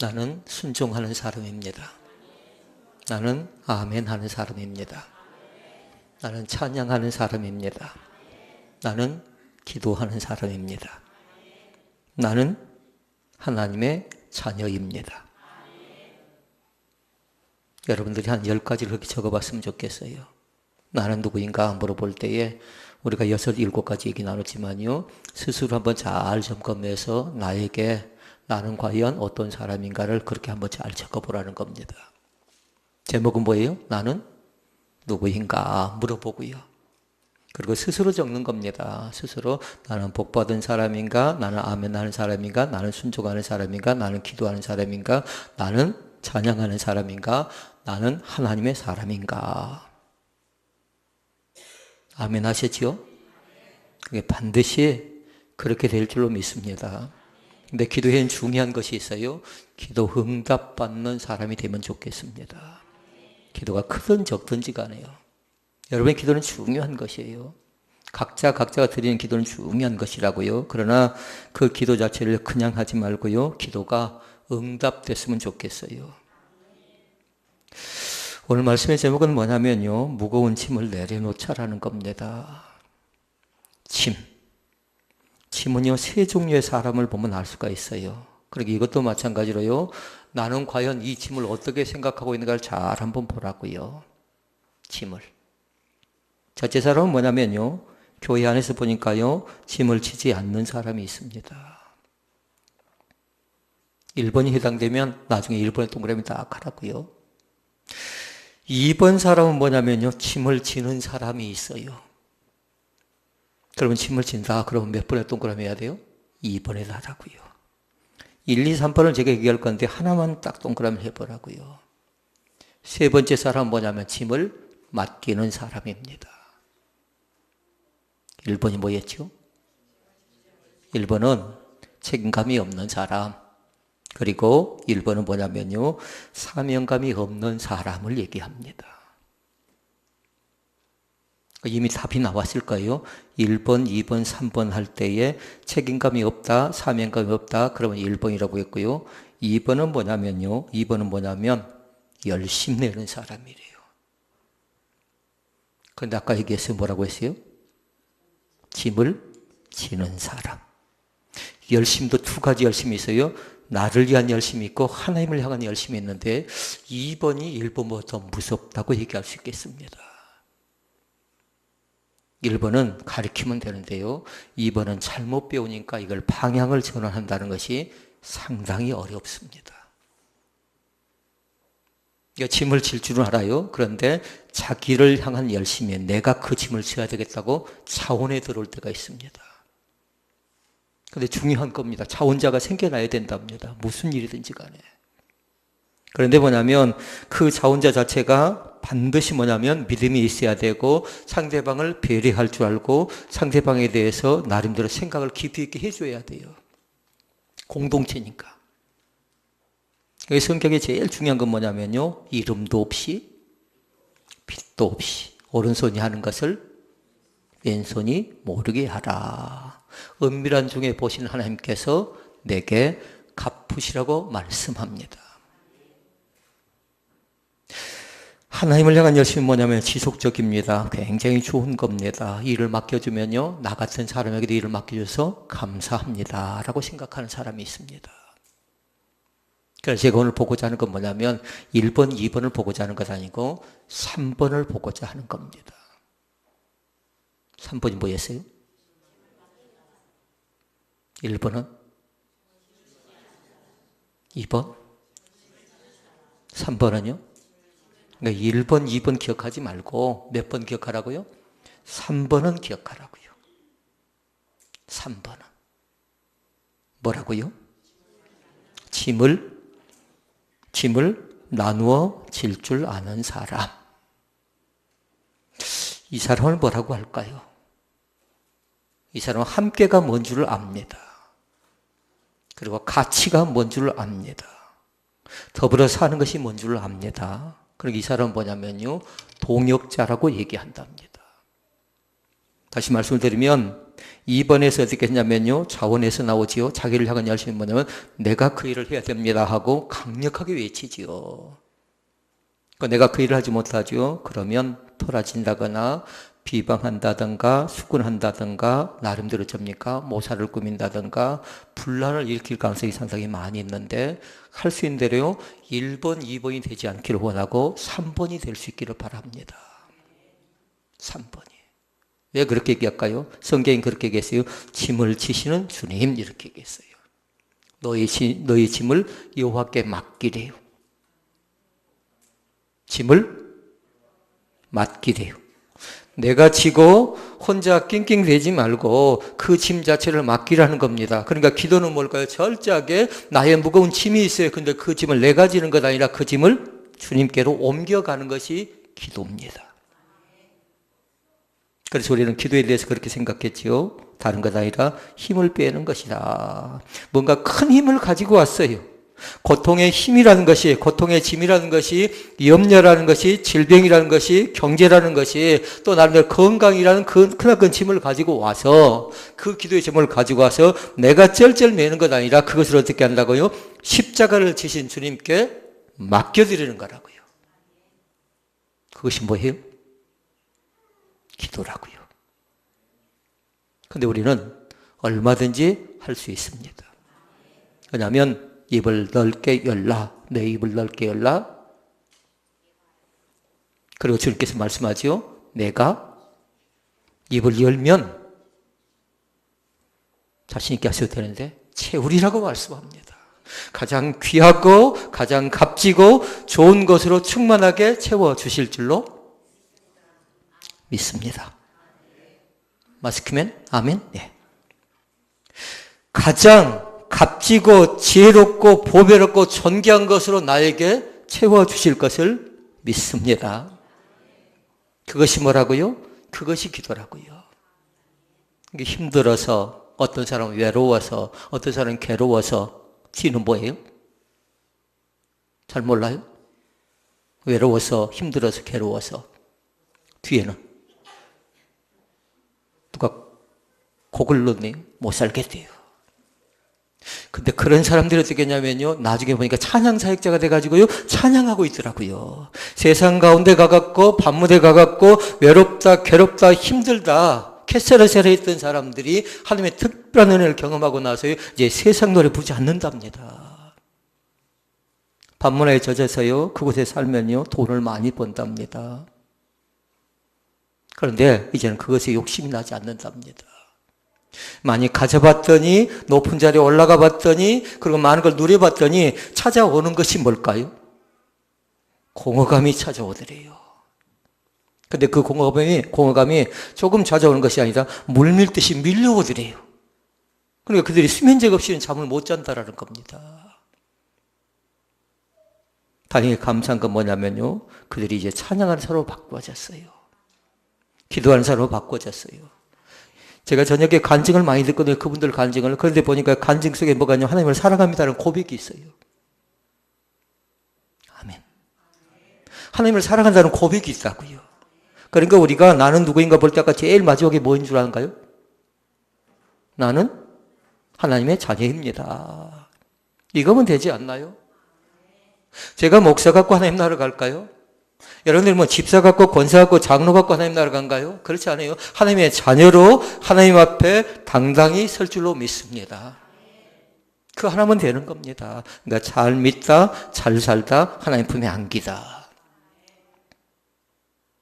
나는 순종하는 사람입니다. 나는 아멘 하는 사람입니다. 나는 찬양하는 사람입니다. 나는 기도하는 사람입니다. 나는 하나님의 자녀입니다. 여러분들이 한 10가지를 그렇게 적어봤으면 좋겠어요. 나는 누구인가 물어볼 때에 우리가 6, 7가지 얘기 나눴지만요. 스스로 한번 잘 점검해서 나는 과연 어떤 사람인가를 그렇게 한번 잘 적어보라는 겁니다. 제목은 뭐예요? 나는 누구인가 물어보고요. 그리고 스스로 적는 겁니다. 스스로 나는 복받은 사람인가? 나는 아멘 하는 사람인가? 나는 순종하는 사람인가? 나는 기도하는 사람인가? 나는 찬양하는 사람인가? 나는 하나님의 사람인가? 아멘 하시지요? 그게 반드시 그렇게 될 줄로 믿습니다. 근데 기도에는 중요한 것이 있어요. 기도 응답받는 사람이 되면 좋겠습니다. 기도가 크든 적든지 간에요. 여러분의 기도는 중요한 것이에요. 각자가 드리는 기도는 중요한 것이라고요. 그러나 그 기도 자체를 그냥 하지 말고요. 기도가 응답됐으면 좋겠어요. 오늘 말씀의 제목은 뭐냐면요. 무거운 짐을 내려놓자라는 겁니다. 짐은요, 세 종류의 사람을 보면 알 수가 있어요. 그러니까 이것도 마찬가지로요. 나는 과연 이 짐을 어떻게 생각하고 있는가를 잘 한번 보라고요. 짐을. 첫째 사람은 뭐냐면요. 교회 안에서 보니까요. 짐을 지지 않는 사람이 있습니다. 1번이 해당되면 나중에 1번의 동그라미 딱 하라고요. 2번 사람은 뭐냐면요. 짐을 지는 사람이 있어요. 그러면 짐을 진다. 그러면 몇 번의 동그라미 해야 돼요? 2번에 하라고요. 1, 2, 3번을 제가 얘기할 건데 하나만 딱 동그라미 해보라고요. 세 번째 사람은 뭐냐면 짐을 맡기는 사람입니다. 1번이 뭐였죠? 1번은 책임감이 없는 사람. 그리고 1번은 뭐냐면요. 사명감이 없는 사람을 얘기합니다. 이미 답이 나왔을 거예요. 1번, 2번, 3번 할 때에 책임감이 없다, 사명감이 없다. 그러면 1번이라고 했고요. 2번은 뭐냐면 열심 내는 사람이래요. 그런데 아까 얘기했어요. 뭐라고 했어요? 짐을 지는 사람. 열심도 두 가지 열심이 있어요. 나를 위한 열심이 있고 하나님을 향한 열심이 있는데 2번이 1번보다 더 무섭다고 얘기할 수 있겠습니다. 1번은 가르치면 되는데요. 2번은 잘못 배우니까 이걸 방향을 전환한다는 것이 상당히 어렵습니다. 짐을 질 줄은 알아요. 그런데 자기를 향한 열심에 내가 그 짐을 져야 되겠다고 차원에 들어올 때가 있습니다. 그런데 중요한 겁니다. 차원자가 생겨나야 된답니다. 무슨 일이든지 간에. 그런데 뭐냐면 그 자원자 자체가 반드시 믿음이 있어야 되고 상대방을 배려할 줄 알고 상대방에 대해서 나름대로 생각을 깊이 있게 해줘야 돼요. 공동체니까. 성경에 제일 중요한 건 뭐냐면요. 이름도 없이 빛도 없이 오른손이 하는 것을 왼손이 모르게 하라. 은밀한 중에 보시는 하나님께서 내게 갚으시라고 말씀합니다. 하나님을 향한 열심은 뭐냐면 지속적입니다. 굉장히 좋은 겁니다. 일을 맡겨주면요. 나 같은 사람에게도 일을 맡겨줘서 감사합니다. 라고 생각하는 사람이 있습니다. 그래서 제가 오늘 보고자 하는 건 뭐냐면 1번, 2번을 보고자 하는 것 아니고 3번을 보고자 하는 겁니다. 3번이 뭐였어요? 1번은? 2번? 3번은요? 그러니까 1번, 2번 기억하지 말고 몇 번 기억하라고요? 3번은 기억하라고요. 3번은 뭐라고요? 짐을 나누어 질 줄 아는 사람. 이 사람을 뭐라고 할까요? 이 사람은 함께가 뭔 줄을 압니다. 그리고 가치가 뭔 줄을 압니다. 더불어 사는 것이 뭔 줄을 압니다. 그리고 이 사람은 뭐냐면요. 동역자라고 얘기한답니다. 다시 말씀을 드리면 2번에서 어떻게 했냐면요. 자원에서 나오지요. 자기를 향한 열심이 뭐냐면 내가 그 일을 해야 됩니다 하고 강력하게 외치지요. 내가 그 일을 하지 못하죠. 그러면 토라진다거나 비방한다든가 수군한다든가 나름대로 접니까? 모사를 꾸민다든가 분란을 일으킬 가능성이 상당히 많이 있는데 할 수 있는 대로요. 1번, 2번이 되지 않기를 원하고 3번이 될 수 있기를 바랍니다. 3번이. 왜 그렇게 얘기할까요? 성경이 그렇게 얘기했어요. 짐을 지시는 주님 이렇게 얘기했어요. 너희 짐을 여호와께 맡기래요. 짐을 맡기래요. 내가 지고 혼자 낑낑대지 말고 그 짐 자체를 맡기라는 겁니다. 그러니까 기도는 뭘까요? 철저하게 나의 무거운 짐이 있어요. 근데 그 짐을 내가 지는 것 아니라 그 짐을 주님께로 옮겨가는 것이 기도입니다. 그래서 우리는 기도에 대해서 그렇게 생각했지요. 다른 것 아니라 힘을 빼는 것이다. 뭔가 큰 힘을 가지고 왔어요. 고통의 힘이라는 것이, 고통의 짐이라는 것이, 염려라는 것이, 질병이라는 것이, 경제라는 것이, 또 나름대로 건강이라는 크나큰 짐을 가지고 와서 그 기도의 짐을 가지고 와서 내가 쩔쩔 매는 것 아니라 그것을 어떻게 한다고요? 십자가를 지신 주님께 맡겨드리는 거라고요. 그것이 뭐예요? 기도라고요. 근데 우리는 얼마든지 할 수 있습니다. 왜냐하면 입을 넓게 열라. 내 입을 넓게 열라. 그리고 주님께서 말씀하지요. 내가 입을 열면 자신 있게 하셔도 되는데 채우리라고 말씀합니다. 가장 귀하고 가장 값지고 좋은 것으로 충만하게 채워주실 줄로 믿습니다. 마스크맨? 아멘? 네. 가장 값지고 지혜롭고 보배롭고 존귀한 것으로 나에게 채워주실 것을 믿습니다. 그것이 뭐라고요? 그것이 기도라고요. 이게 힘들어서, 어떤 사람은 외로워서, 어떤 사람은 괴로워서, 뒤는 뭐예요? 잘 몰라요? 외로워서, 힘들어서, 괴로워서, 뒤에는 누가 곡을 넣네요? 못 살겠대요. 근데 그런 사람들이 어떻게 했냐면요. 나중에 보니까 찬양 사역자가 돼가지고요. 찬양하고 있더라고요. 세상 가운데 가갖고, 밤무대 가갖고, 외롭다, 괴롭다, 힘들다, 캐세라세라 했던 사람들이 하나님의 특별한 은혜를 경험하고 나서요. 이제 세상 노래 부르지 않는답니다. 밤문화에 젖어서요. 그곳에 살면요. 돈을 많이 번답니다. 그런데 이제는 그것에 욕심이 나지 않는답니다. 많이 가져봤더니 높은 자리에 올라가 봤더니 그리고 많은 걸 누려봤더니 찾아오는 것이 뭘까요? 공허감이 찾아오더래요. 근데 그 공허감이 조금 찾아오는 것이 아니라 물밀듯이 밀려오더래요. 그러니까 그들이 수면제 없이는 잠을 못 잔다라는 겁니다. 다행히 감사한 건 뭐냐면요. 그들이 이제 찬양하는 사람으로 바꿔졌어요. 기도하는 사람으로 바꿔졌어요. 제가 저녁에 간증을 많이 듣거든요. 그분들 간증을. 그런데 보니까 간증 속에 뭐가 있냐면 하나님을 사랑합니다라는 고백이 있어요. 아멘. 하나님을 사랑한다는 고백이 있다고요. 그러니까 우리가 나는 누구인가 볼 때 아까 제일 마지막에 뭐인 줄 아는가요? 나는 하나님의 자녀입니다. 이거면 되지 않나요? 제가 목사 갖고 하나님 나라를 갈까요? 여러분들 뭐 집사 갖고 권사 갖고 장로 갖고 하나님 나라 간가요? 그렇지 않아요. 하나님의 자녀로 하나님 앞에 당당히 설 줄로 믿습니다. 그 하나면 되는 겁니다. 그러니까 잘 믿다, 잘 살다, 하나님 품에 안기다.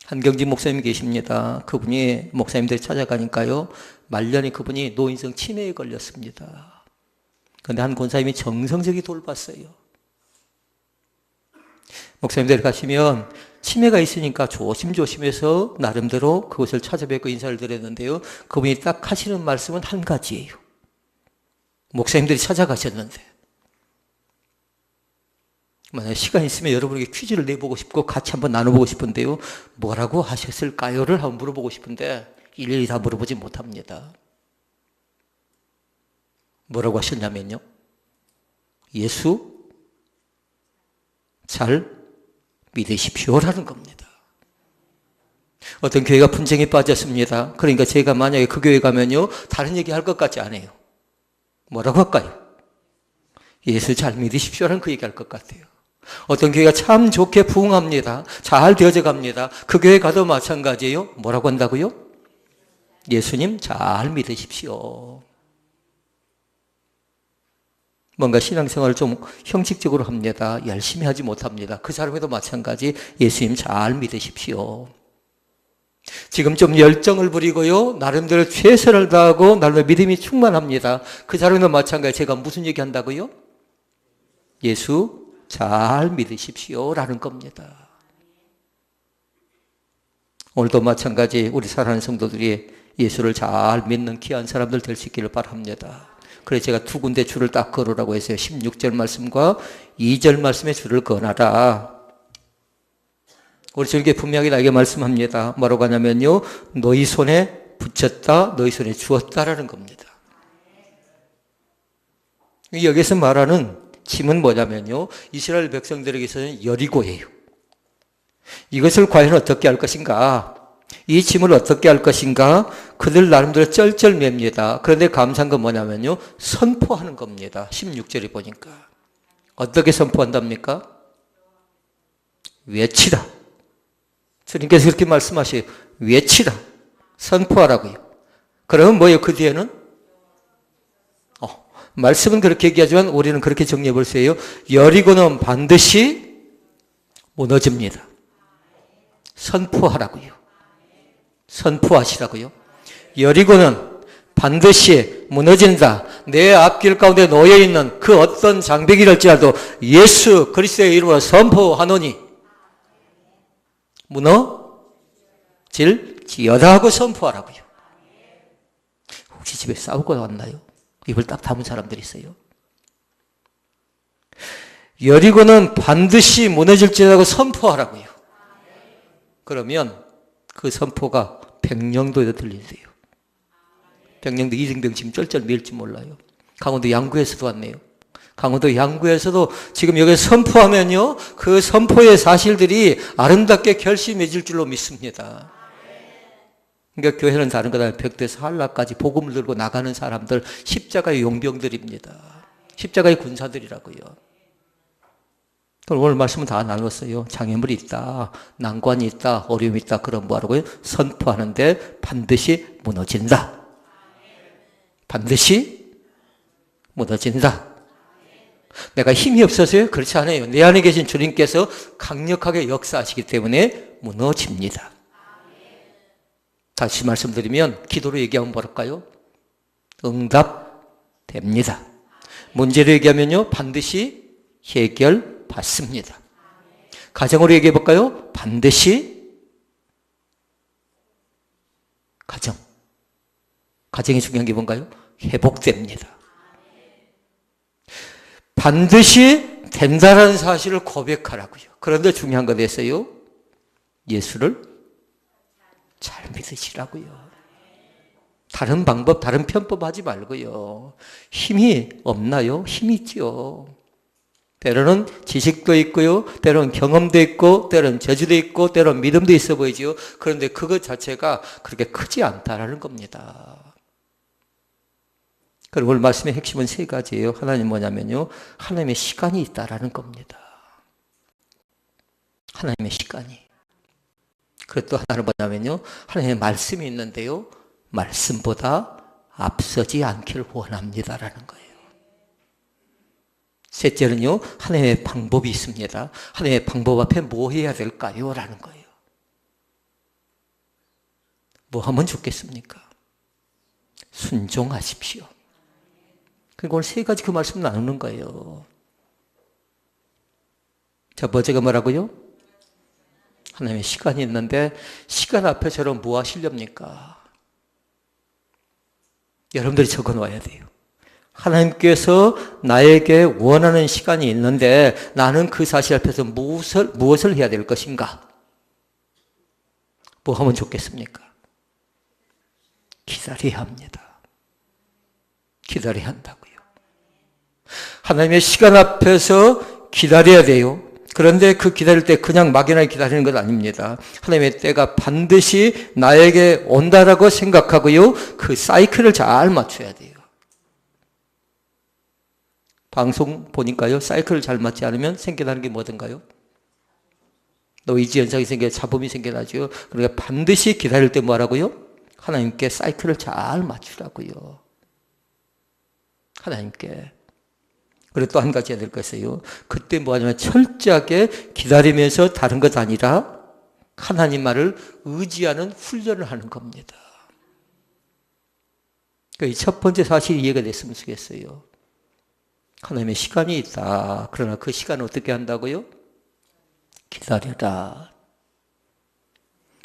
한경진 목사님 계십니다. 그분이 목사님들 찾아가니까요. 말년에 그분이 노인성 치매에 걸렸습니다. 그런데 한 권사님이 정성적이 돌봤어요. 목사님들 가시면 치매가 있으니까 조심조심해서 나름대로 그것을 찾아뵙고 인사를 드렸는데요. 그분이 딱 하시는 말씀은 한 가지예요. 목사님들이 찾아가셨는데 만약에 시간 있으면 여러분에게 퀴즈를 내보고 싶고 같이 한번 나눠보고 싶은데요. 뭐라고 하셨을까요?를 한번 물어보고 싶은데 일일이 다 물어보지 못합니다. 뭐라고 하셨냐면요. 예수 잘 믿으십시오라는 겁니다. 어떤 교회가 분쟁에 빠졌습니다. 그러니까 제가 만약에 그 교회 가면요, 다른 얘기 할 것 같지 않아요. 뭐라고 할까요? 예수 잘 믿으십시오라는 그 얘기 할 것 같아요. 어떤 교회가 참 좋게 부흥합니다. 잘 되어져 갑니다. 그 교회 가도 마찬가지예요. 뭐라고 한다고요? 예수님 잘 믿으십시오. 뭔가 신앙생활을 좀 형식적으로 합니다. 열심히 하지 못합니다. 그 사람에도 마찬가지 예수님 잘 믿으십시오. 지금 좀 열정을 부리고요, 나름대로 최선을 다하고 나름대로 믿음이 충만합니다. 그 사람에도 마찬가지 제가 무슨 얘기 한다고요? 예수 잘 믿으십시오 라는 겁니다. 오늘도 마찬가지 우리 사랑하는 성도들이 예수를 잘 믿는 귀한 사람들 될 수 있기를 바랍니다. 그래서 제가 두 군데 줄을 딱 걸으라고 했어요. 16절 말씀과 2절 말씀에 줄을 거놔라. 우리 절기에 분명히 나에게 말씀합니다. 뭐라고 하냐면요, 너희 손에 붙였다, 너희 손에 주었다라는 겁니다. 여기서 말하는 짐은 뭐냐면요, 이스라엘 백성들에게서는 여리고예요. 이것을 과연 어떻게 할 것인가? 이 짐을 어떻게 할 것인가? 그들 나름대로 쩔쩔맵니다. 그런데 감사한 건 뭐냐면요, 선포하는 겁니다. 16절에 보니까. 어떻게 선포한답니까? 외치라. 주님께서 그렇게 말씀하셔요. 외치라. 선포하라고요. 그러면 뭐예요? 그 뒤에는? 말씀은 그렇게 얘기하지만 우리는 그렇게 정리해 볼 수 있어요. 여리고는 반드시 무너집니다. 선포하라고요. 선포하시라고요. 여리고는 반드시 무너진다. 내 앞길 가운데 놓여있는 그 어떤 장벽이랄지라도 예수 그리스도의 이름으로 선포하노니 무너질지어다 하고 선포하라고요. 혹시 집에 싸우고 왔나요? 입을 딱 다문 사람들이 있어요. 여리고는 반드시 무너질지라고 선포하라고요. 그러면 그 선포가 백령도에도 들리세요. 백령도 이등병 지금 쩔쩔 밀지 몰라요. 강원도 양구에서도 왔네요. 강원도 양구에서도 지금 여기 선포하면요, 그 선포의 사실들이 아름답게 결심해질 줄로 믿습니다. 그러니까 교회는 다른 거다. 벽대에서 한라까지 복음을 들고 나가는 사람들, 십자가의 용병들입니다. 십자가의 군사들이라고요. 오늘 말씀은 다 나눴어요. 장애물이 있다, 난관이 있다, 어려움이 있다. 그럼 뭐하라고요? 선포하는데 반드시 무너진다. 반드시 무너진다. 내가 힘이 없어서요? 그렇지 않아요. 내 안에 계신 주님께서 강력하게 역사하시기 때문에 무너집니다. 다시 말씀드리면 기도로 얘기하면 뭐랄까요? 응답됩니다. 문제로 얘기하면요, 반드시 해결받습니다. 가정으로 얘기해 볼까요? 반드시 가정이 중요한 게 뭔가요? 회복됩니다. 반드시 된다라는 사실을 고백하라고요. 그런데 중요한 거 됐어요. 예수를 잘 믿으시라고요. 다른 방법, 다른 편법 하지 말고요. 힘이 없나요? 힘이 있죠. 때로는 지식도 있고요. 때로는 경험도 있고, 때로는 재주도 있고, 때로는 믿음도 있어 보이죠. 그런데 그것 자체가 그렇게 크지 않다라는 겁니다. 그리고 오늘 말씀의 핵심은 세 가지예요. 하나님 뭐냐면요, 하나님의 시간이 있다라는 겁니다. 하나님의 시간이. 그리고 또 하나는 뭐냐면요, 하나님의 말씀이 있는데요, 말씀보다 앞서지 않기를 원합니다라는 거예요. 셋째는요, 하나님의 방법이 있습니다. 하나님의 방법 앞에 뭐 해야 될까요? 라는 거예요. 뭐 하면 좋겠습니까? 순종하십시오. 그리고 오늘 세 가지 그 말씀 나누는 거예요. 자, 번째가 뭐라고요? 하나님의 시간이 있는데 시간 앞에서는 뭐 하시렵니까? 여러분들이 적어놔야 돼요. 하나님께서 나에게 원하는 시간이 있는데 나는 그 사실 앞에서 무엇을 해야 될 것인가? 뭐 하면 좋겠습니까? 기다려야 합니다. 기다려야 한다고요. 하나님의 시간 앞에서 기다려야 돼요. 그런데 그 기다릴 때 그냥 막연하게 기다리는 것 아닙니다. 하나님의 때가 반드시 나에게 온다라고 생각하고요. 그 사이클을 잘 맞춰야 돼요. 방송 보니까요. 사이클을 잘 맞지 않으면 생겨나는 게 뭐든가요? 노이즈 현상이 생겨 잡음이 생겨나죠. 그러니까 반드시 기다릴 때 뭐하라고요? 하나님께 사이클을 잘 맞추라고요. 하나님께. 그리고 또 한 가지 해야 될 것이에요. 그때 뭐하냐면 철저하게 기다리면서 다른 것 아니라 하나님 말을 의지하는 훈련을 하는 겁니다. 그러니까 첫 번째 사실이 이해가 됐으면 좋겠어요. 하나님의 시간이 있다. 그러나 그 시간을 어떻게 한다고요? 기다려라.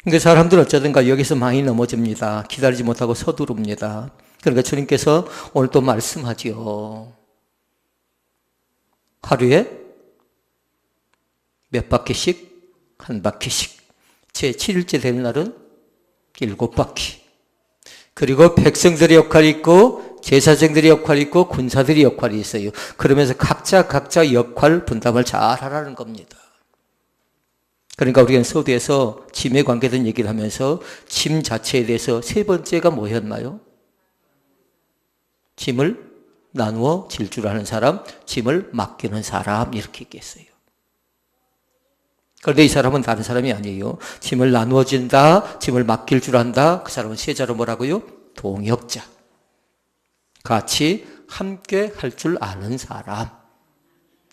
근데 사람들은 어쩌든가 여기서 많이 넘어집니다. 기다리지 못하고 서두릅니다. 그러니까 주님께서 오늘 또 말씀하지요. 하루에 몇 바퀴씩? 한 바퀴씩. 제 7일째 되는 날은 7바퀴. 그리고 백성들의 역할이 있고 제사장들의 역할이 있고 군사들의 역할이 있어요. 그러면서 각자 역할 분담을 잘 하라는 겁니다. 그러니까 우리가 서두에서 짐에 관계된 얘기를 하면서 짐 자체에 대해서 세 번째가 뭐였나요? 짐을 나누어 질 줄 아는 사람, 짐을 맡기는 사람 이렇게 얘기했어요. 그런데 이 사람은 다른 사람이 아니에요. 짐을 나누어 진다, 짐을 맡길 줄 안다. 그 사람은 세자로 뭐라고요? 동역자. 같이 함께 할 줄 아는 사람.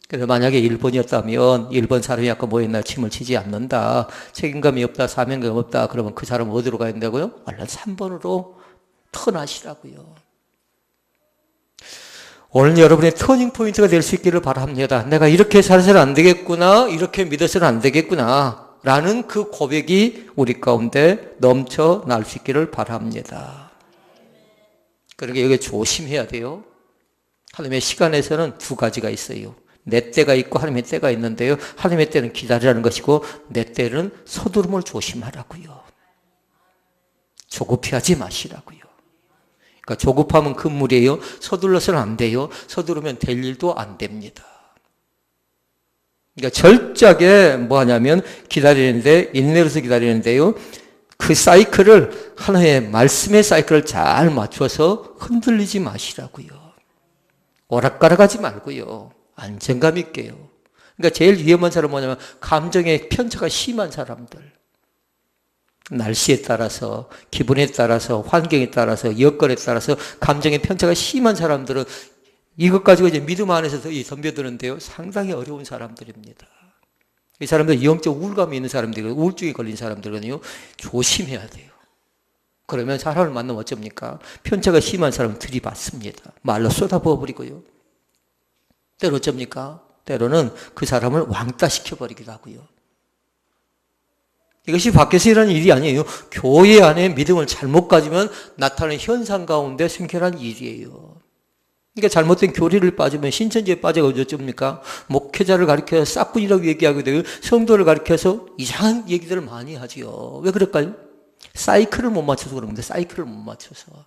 그래서 만약에 1번이었다면 1번 사람이 아까 뭐 했나? 짐을 지지 않는다. 책임감이 없다. 사명감이 없다. 그러면 그 사람은 어디로 가야 된다고요? 얼른 3번으로 턴하시라고요. 오늘 여러분의 터닝 포인트가 될 수 있기를 바랍니다. 내가 이렇게 살아서는 안 되겠구나. 이렇게 믿어서는 안 되겠구나. 라는 그 고백이 우리 가운데 넘쳐날 수 있기를 바랍니다. 그러니까 여기 조심해야 돼요. 하나님의 시간에서는 두 가지가 있어요. 내 때가 있고 하나님의 때가 있는데요. 하나님의 때는 기다리라는 것이고 내 때는 서두름을 조심하라고요. 조급해하지 마시라고요. 그러니까 조급하면 금물이에요. 서둘러서는 안 돼요. 서두르면 될 일도 안 됩니다. 그러니까 철저하게 뭐 하냐면 기다리는데 인내로서 기다리는데요. 그 사이클을 하나의 말씀의 사이클을 잘 맞춰서 흔들리지 마시라고요. 오락가락하지 말고요. 안정감 있게요. 그러니까 제일 위험한 사람은 뭐냐면 감정의 편차가 심한 사람들. 날씨에 따라서, 기분에 따라서, 환경에 따라서, 여건에 따라서 감정의 편차가 심한 사람들은 이것 가지고 이제 믿음 안에서 덤벼드는데요. 상당히 어려운 사람들입니다. 이 사람들 영적 우울감이 있는 사람들이고 우울증에 걸린 사람들은요. 조심해야 돼요. 그러면 사람을 만나면 어쩝니까? 편차가 심한 사람은 들이받습니다. 말로 쏟아부어버리고요. 때로 어쩝니까? 때로는 그 사람을 왕따시켜버리기도 하고요. 이것이 밖에서 일하는 일이 아니에요. 교회 안에 믿음을 잘못 가지면 나타나는 현상 가운데 생겨난 일이에요. 그러니까 잘못된 교리를 빠지면 신천지에 빠져가 어쩝니까? 목회자를 가리켜서 싹군이라고 얘기하게 되고 성도를 가리켜서 이상한 얘기들을 많이 하지요. 왜 그럴까요? 사이클을 못 맞춰서 그런 건데 사이클을 못 맞춰서.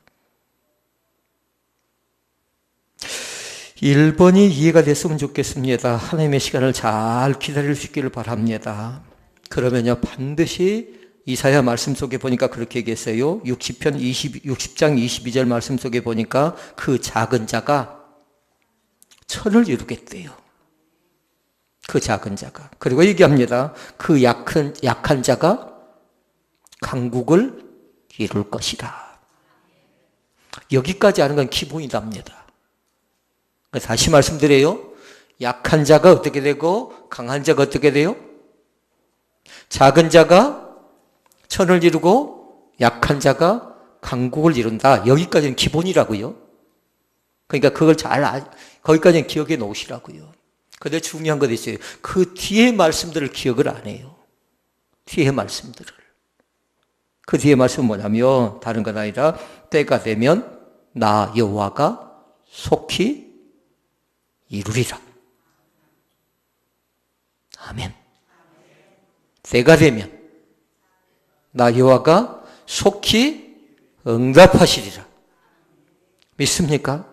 1번이 이해가 됐으면 좋겠습니다. 하나님의 시간을 잘 기다릴 수 있기를 바랍니다. 그러면요 반드시 이사야 말씀 속에 보니까 그렇게 얘기했어요. 60장 22절 말씀 속에 보니까 그 작은 자가 천을 이루겠대요. 그 작은 자가. 그리고 얘기합니다. 그 약한 자가 강국을 이룰 것이라. 여기까지 하는 건 기본이답니다. 다시 말씀드려요. 약한 자가 어떻게 되고 강한 자가 어떻게 돼요? 작은 자가 천을 이루고 약한 자가 강국을 이룬다. 여기까지는 기본이라고요. 그러니까 그걸 거기까지는 기억해 놓으시라고요. 그런데 중요한 것도 있어요. 그 뒤에 말씀들을 기억을 안 해요. 뒤에 말씀들을. 그 뒤에 말씀은 뭐냐면 다른 건 아니라 때가 되면 나 여호와가 속히 이루리라. 아멘. 때가 되면 나 여호와가 속히 응답하시리라. 믿습니까?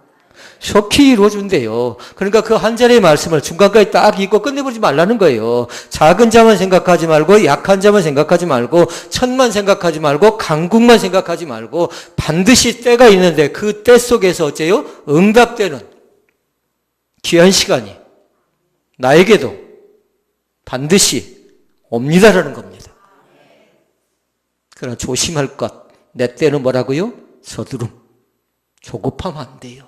속히 이루어준대요. 그러니까 그 한 자리의 말씀을 중간까지 딱 읽고 끝내버리지 말라는 거예요. 작은 자만 생각하지 말고 약한 자만 생각하지 말고 천만 생각하지 말고 강국만 생각하지 말고 반드시 때가 있는데 그 때 속에서 어째요? 응답되는 귀한 시간이 나에게도 반드시 옵니다라는 겁니다. 그러나 조심할 것. 내 때는 뭐라고요? 서두름. 조급하면 안 돼요.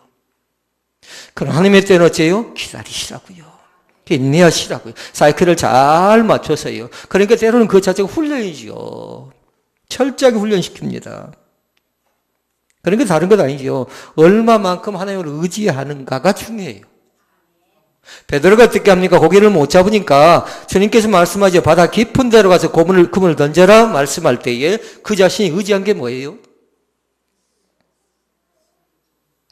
그럼 하나님의 때는 어째요? 기다리시라고요. 인내하시라고요. 사이클을 잘 맞춰서요. 그러니까 때로는 그 자체가 훈련이죠. 철저하게 훈련시킵니다. 그러니까 다른 것 아니죠. 얼마만큼 하나님을 의지하는가가 중요해요. 베드로가 어떻게 합니까? 고기를 못 잡으니까 주님께서 말씀하죠. 바다 깊은 데로 가서 그물을 던져라 말씀할 때에 그 자신이 의지한 게 뭐예요?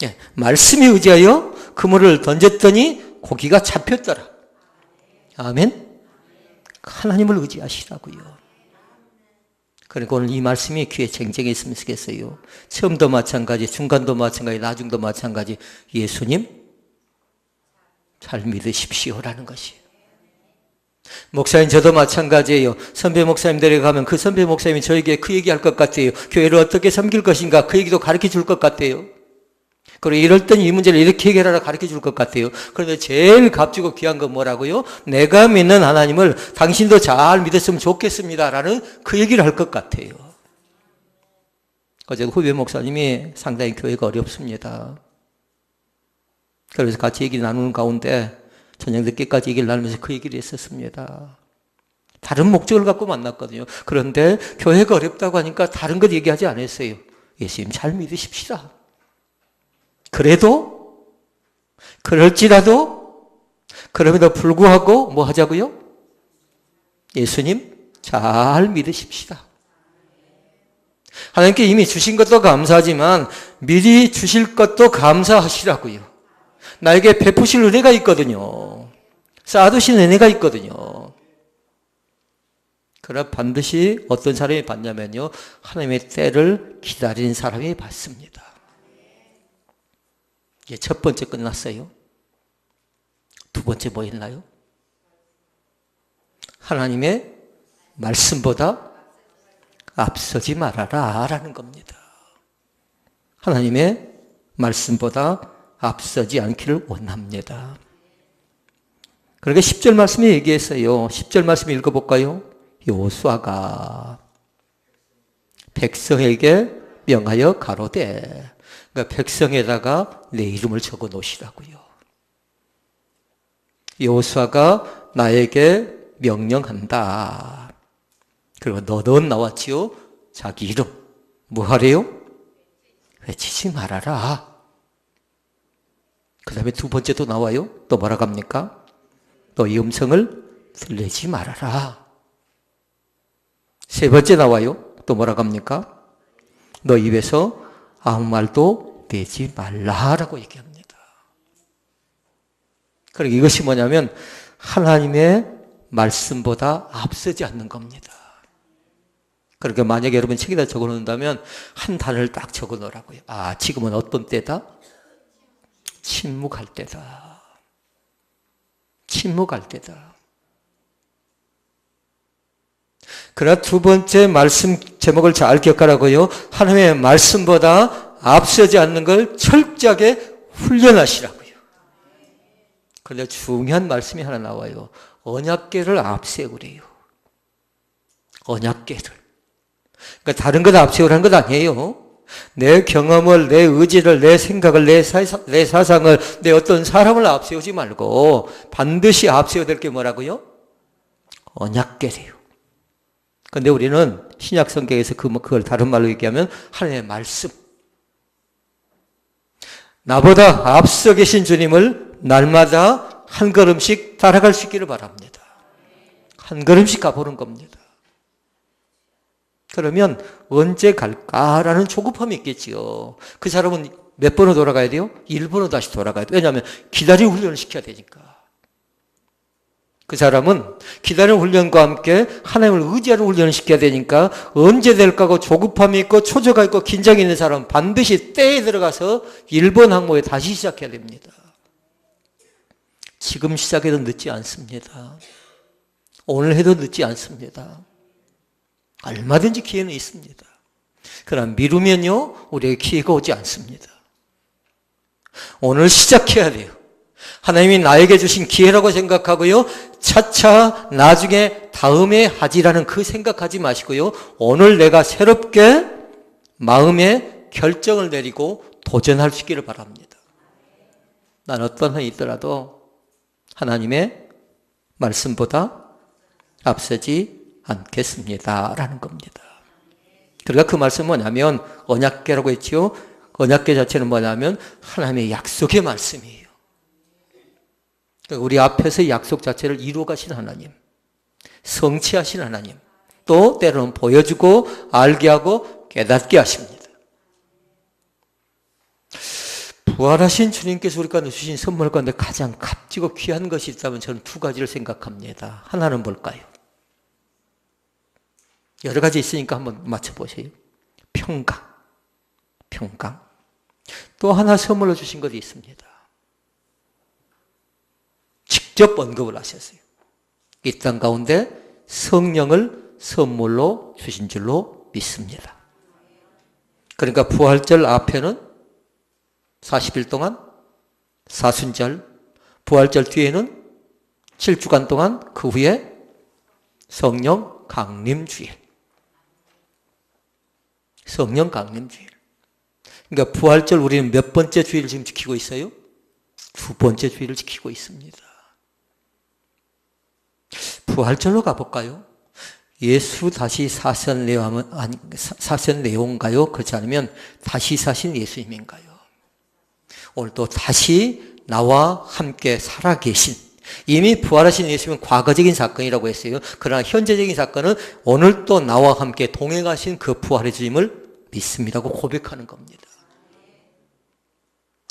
예, 말씀에 의지하여 그물을 던졌더니 고기가 잡혔더라. 아멘. 하나님을 의지하시라고요. 그러니까 오늘 이 말씀이 귀에 쟁쟁히 있으면 좋겠어요. 처음도 마찬가지, 중간도 마찬가지, 나중도 마찬가지. 예수님 잘 믿으십시오라는 것이에요. 목사님 저도 마찬가지예요. 선배 목사님들에게 가면 그 선배 목사님이 저에게 그 얘기할 것 같아요. 교회를 어떻게 섬길 것인가 그 얘기도 가르쳐 줄 것 같아요. 그리고 이럴 땐 이 문제를 이렇게 해결하라 가르쳐 줄 것 같아요. 그런데 제일 값지고 귀한 건 뭐라고요? 내가 믿는 하나님을 당신도 잘 믿었으면 좋겠습니다라는 그 얘기를 할 것 같아요. 어제 후배 목사님이 상당히 교회가 어렵습니다. 그래서 같이 얘기 나누는 가운데 저녁 늦게까지 얘기를 나누면서 그 얘기를 했었습니다. 다른 목적을 갖고 만났거든요. 그런데 교회가 어렵다고 하니까 다른 것 얘기하지 않았어요. 예수님 잘 믿으십시다. 그래도 그럴지라도 그럼에도 불구하고 뭐 하자고요? 예수님 잘 믿으십시다. 하나님께 이미 주신 것도 감사하지만 미리 주실 것도 감사하시라고요. 나에게 베푸실 은혜가 있거든요. 쌓아두신 은혜가 있거든요. 그러나 반드시 어떤 사람이 받냐면요. 하나님의 때를 기다리는 사람이 받습니다. 이제 첫 번째 끝났어요. 두 번째 뭐 있나요? 하나님의 말씀보다 앞서지 말아라 라는 겁니다. 하나님의 말씀보다 앞서지 않기를 원합니다. 그러니까 10절 말씀에 얘기했어요. 10절 말씀 읽어볼까요? 여호수아가 백성에게 명하여 가로되, 그러니까 백성에다가 내 이름을 적어 놓으시라고요. 여호수아가 나에게 명령한다. 그리고 너는 나왔지요? 자기 이름 뭐 하래요? 외치지 말아라. 그 다음에 두 번째 또 나와요. 또 뭐라고 합니까? 너 이 음성을 들리지 말아라. 세 번째 나와요. 또 뭐라고 합니까? 너 입에서 아무 말도 내지 말라라고 얘기합니다. 그러니까 이것이 뭐냐면 하나님의 말씀보다 앞서지 않는 겁니다. 그러니까 만약에 여러분 책에다 적어 놓는다면 한 단어를 딱 적어 놓으라고요. 아, 지금은 어떤 때다? 침묵할 때다. 침묵할 때다. 그러나 두 번째 말씀 제목을 잘 기억하라고요. 하나님의 말씀보다 앞서지 않는 걸 철저하게 훈련하시라고요. 그런데 중요한 말씀이 하나 나와요. 언약궤를 앞세우래요. 언약궤를. 그러니까 다른 것 앞세우라는 것 아니에요. 내 경험을, 내 의지를, 내 생각을, 내 사상을, 내 어떤 사람을 앞세우지 말고 반드시 앞세워야 될 게 뭐라고요? 언약궤래요. 그런데 우리는 신약 성경에서 그걸 다른 말로 얘기하면 하나님의 말씀. 나보다 앞서 계신 주님을 날마다 한 걸음씩 따라갈 수 있기를 바랍니다. 한 걸음씩 가보는 겁니다. 그러면 언제 갈까라는 조급함이 있겠지요. 그 사람은 몇 번을 돌아가야 돼요? 1번으로 다시 돌아가야 돼요. 왜냐하면 기다리고 훈련을 시켜야 되니까. 그 사람은 기다리는 훈련과 함께 하나님을 의지하는 훈련을 시켜야 되니까 언제 될까 하고 조급함이 있고 초조가 있고 긴장이 있는 사람은 반드시 때에 들어가서 1번 항목에 다시 시작해야 됩니다. 지금 시작해도 늦지 않습니다. 오늘 해도 늦지 않습니다. 얼마든지 기회는 있습니다. 그러나 미루면요, 우리에게 기회가 오지 않습니다. 오늘 시작해야 돼요. 하나님이 나에게 주신 기회라고 생각하고요, 차차 나중에 다음에 하지라는 그 생각하지 마시고요, 오늘 내가 새롭게 마음의 결정을 내리고 도전할 수 있기를 바랍니다. 난 어떤 한이 있더라도 하나님의 말씀보다 앞서지 않겠습니다 라는 겁니다. 그러니까 그 말씀은 뭐냐면 언약궤라고 했지요. 언약궤 자체는 뭐냐면 하나님의 약속의 말씀이에요. 우리 앞에서 약속 자체를 이루어 가신 하나님, 성취하신 하나님, 또 때로는 보여주고 알게 하고 깨닫게 하십니다. 부활하신 주님께서 우리 가운데 주신 선물 가운데 가장 값지고 귀한 것이 있다면 저는 두 가지를 생각합니다. 하나는 뭘까요? 여러 가지 있으니까 한번 맞춰보세요. 평강. 또 하나 선물로 주신 것이 있습니다. 직접 언급을 하셨어요. 이 땅 가운데 성령을 선물로 주신 줄로 믿습니다. 그러니까 부활절 앞에는 40일 동안 사순절, 부활절 뒤에는 7주간 동안 그 후에 성령 강림주일. 성령 강림주일. 그러니까 부활절 우리는 몇 번째 주일을 지금 지키고 있어요? 두 번째 주일을 지키고 있습니다. 부활절로 가볼까요? 예수 다시 사선 내용인가요? 그렇지 않으면 다시 사신 예수님인가요? 오늘 또 다시 나와 함께 살아계신, 이미 부활하신 예수님은 과거적인 사건이라고 했어요. 그러나 현재적인 사건은 오늘 또 나와 함께 동행하신 그 부활의 주님을 믿습니다고 고백하는 겁니다.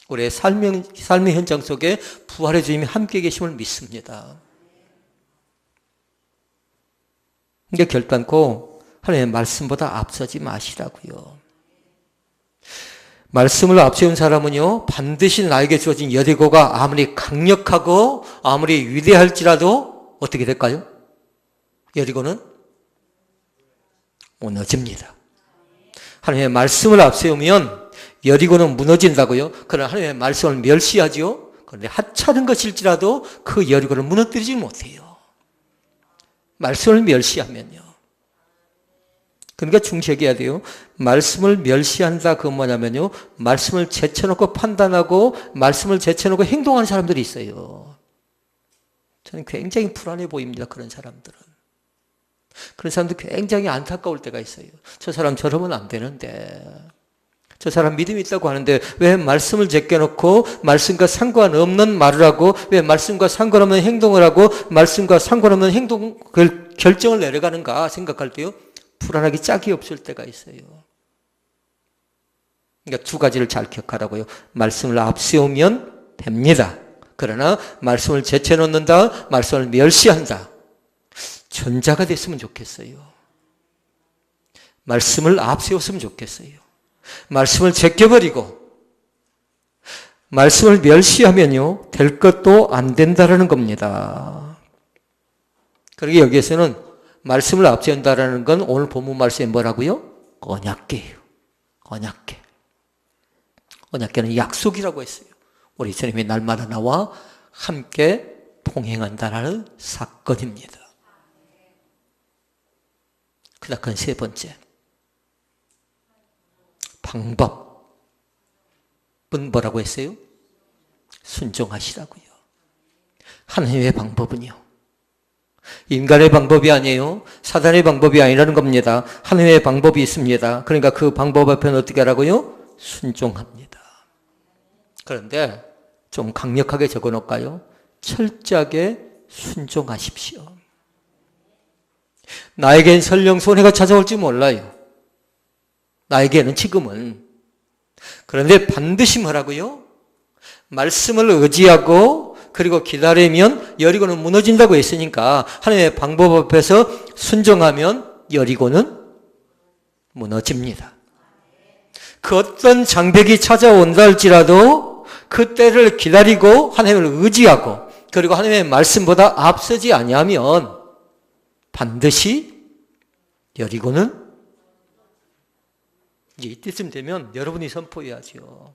우리의 삶의 현장 속에 부활의 주님이 함께 계심을 믿습니다. 그러니까 결단코 하나님의 말씀보다 앞서지 마시라고요. 말씀을 앞세운 사람은요, 반드시 나에게 주어진 여리고가 아무리 강력하고 아무리 위대할지라도 어떻게 될까요? 여리고는 무너집니다. 하나님의 말씀을 앞세우면 여리고는 무너진다고요. 그러나 하나님의 말씀을 멸시하지요. 그런데 하찮은 것일지라도 그 여리고를 무너뜨리지 못해요. 말씀을 멸시하면요. 그러니까 중시해야 돼요. 말씀을 멸시한다 그건 뭐냐면요, 말씀을 제쳐놓고 판단하고 말씀을 제쳐놓고 행동하는 사람들이 있어요. 저는 굉장히 불안해 보입니다. 그런 사람들은. 그런 사람들 굉장히 안타까울 때가 있어요. 저 사람 저러면 안 되는데, 저 사람 믿음이 있다고 하는데 왜 말씀을 제껴놓고 말씀과 상관없는 말을 하고, 왜 말씀과 상관없는 행동을 하고 말씀과 상관없는 결정을 내려가는가 생각할 때요, 불안하기 짝이 없을 때가 있어요. 그러니까 두 가지를 잘 기억하라고요. 말씀을 앞세우면 됩니다. 그러나 말씀을 제쳐놓는다, 말씀을 멸시한다, 전자가 됐으면 좋겠어요. 말씀을 앞세웠으면 좋겠어요. 말씀을 제껴버리고 말씀을 멸시하면요, 될 것도 안 된다라는 겁니다. 그러게 여기에서는 말씀을 앞세운다라는 건 오늘 본문 말씀에 뭐라고요? 언약궤예요. 언약궤. 언약궤는 약속이라고 했어요. 우리 주님이 날마다 나와 함께 동행한다라는 사건입니다. 그다음 세 번째. 방법은 뭐라고 했어요? 순종하시라고요. 하나님의 방법은요, 인간의 방법이 아니에요. 사단의 방법이 아니라는 겁니다. 하나님의 방법이 있습니다. 그러니까 그 방법 앞에는 어떻게 하라고요? 순종합니다. 그런데 좀 강력하게 적어놓을까요? 철저하게 순종하십시오. 나에겐 설령 손해가 찾아올지 몰라요. 나에게는 지금은. 그런데 반드시 뭐라고요? 말씀을 의지하고 그리고 기다리면 여리고는 무너진다고 했으니까 하나님의 방법 앞에서 순종하면 여리고는 무너집니다. 그 어떤 장벽이 찾아온다 할지라도 그 때를 기다리고 하나님을 의지하고 그리고 하나님의 말씀보다 앞서지 아니하면 반드시 여리고는 이제 이때쯤 되면 여러분이 선포해야죠.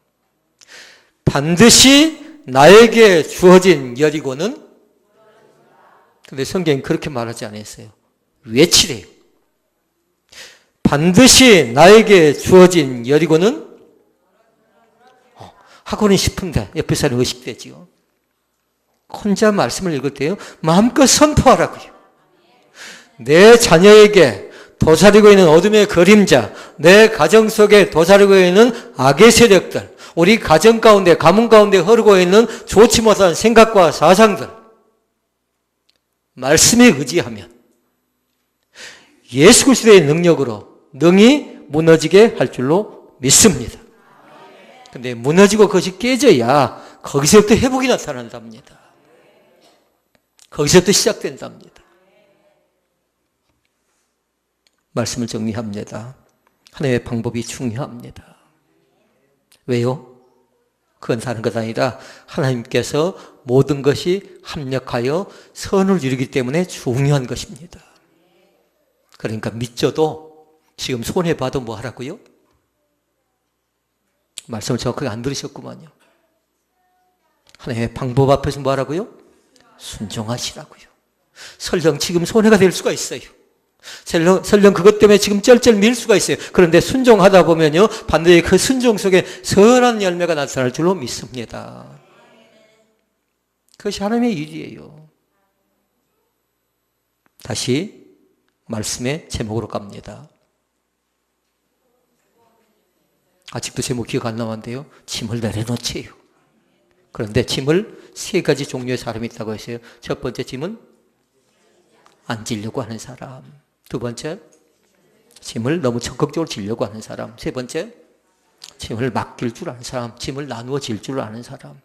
반드시 나에게 주어진 여리고는, 근데 성경이 그렇게 말하지 않았어요. 외치래요. 반드시 나에게 주어진 여리고는 하고는 싶은데 옆에 사람이 의식되지요. 혼자 말씀을 읽을 때요, 마음껏 선포하라고요. 내 자녀에게 도사리고 있는 어둠의 그림자, 내 가정 속에 도사리고 있는 악의 세력들, 우리 가정 가운데, 가문 가운데 흐르고 있는 좋지 못한 생각과 사상들, 말씀에 의지하면 예수 그리스도의 능력으로 능히 무너지게 할 줄로 믿습니다. 근데 무너지고 그것이 깨져야 거기서부터 회복이 나타난답니다. 거기서부터 시작된답니다. 말씀을 정리합니다. 하나님의 방법이 중요합니다. 왜요? 그건 다른 것 아니라 하나님께서 모든 것이 합력하여 선을 이루기 때문에 중요한 것입니다. 그러니까 믿져도 지금 손해봐도 뭐 하라고요? 말씀을 정확하게 안 들으셨구만요. 하나님의 방법 앞에서 뭐 하라고요? 순종하시라고요. 설령 지금 손해가 될 수가 있어요. 설령 그것 때문에 지금 쩔쩔 밀 수가 있어요. 그런데 순종하다 보면요, 반드시 그 순종 속에 선한 열매가 나타날 줄로 믿습니다. 그것이 하나님의 일이에요. 다시 말씀의 제목으로 갑니다. 아직도 제목 기억 안 나는데요. 짐을 내려놓지요. 그런데 짐을 세 가지 종류의 사람이 있다고 했어요. 첫 번째 짐은 안 지려고 하는 사람. 두 번째, 짐을 너무 적극적으로 지려고 하는 사람. 세 번째, 짐을 맡길 줄 아는 사람. 짐을 나누어 질 줄 아는 사람.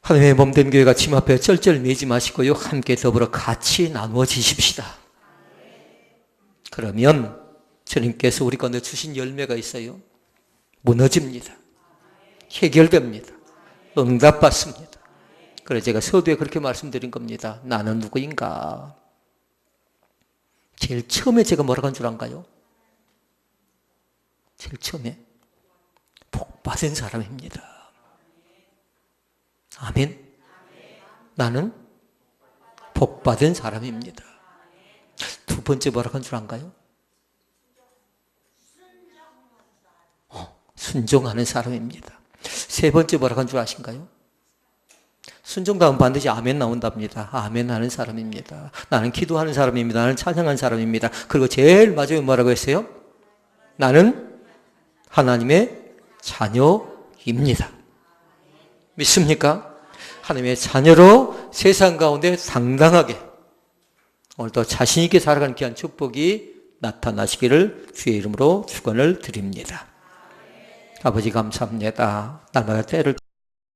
하나님의 몸된 교회가 짐 앞에 쩔쩔 매지 마시고요, 함께 더불어 같이 나누어 지십시다. 그러면 주님께서 우리 가운데 주신 열매가 있어요. 무너집니다. 해결됩니다. 응답받습니다. 그래서 제가 서두에 그렇게 말씀드린 겁니다. 나는 누구인가? 제일 처음에 제가 뭐라고 한 줄 안가요? 제일 처음에 복받은 사람입니다. 아멘. 나는 복받은 사람입니다. 두 번째 뭐라고 한 줄 안가요? 순종하는 사람입니다. 세 번째 뭐라고 한 줄 아신가요? 순종다음 반드시 아멘 나온답니다. 아멘 하는 사람입니다. 나는 기도하는 사람입니다. 나는 찬양하는 사람입니다. 그리고 제일 마지막에 뭐라고 했어요? 나는 하나님의 자녀입니다. 믿습니까? 하나님의 자녀로 세상 가운데 당당하게 오늘도 자신 있게 살아가는 귀한 축복이 나타나시기를 주의 이름으로 축원을 드립니다. 아버지 감사합니다. 날마다 때를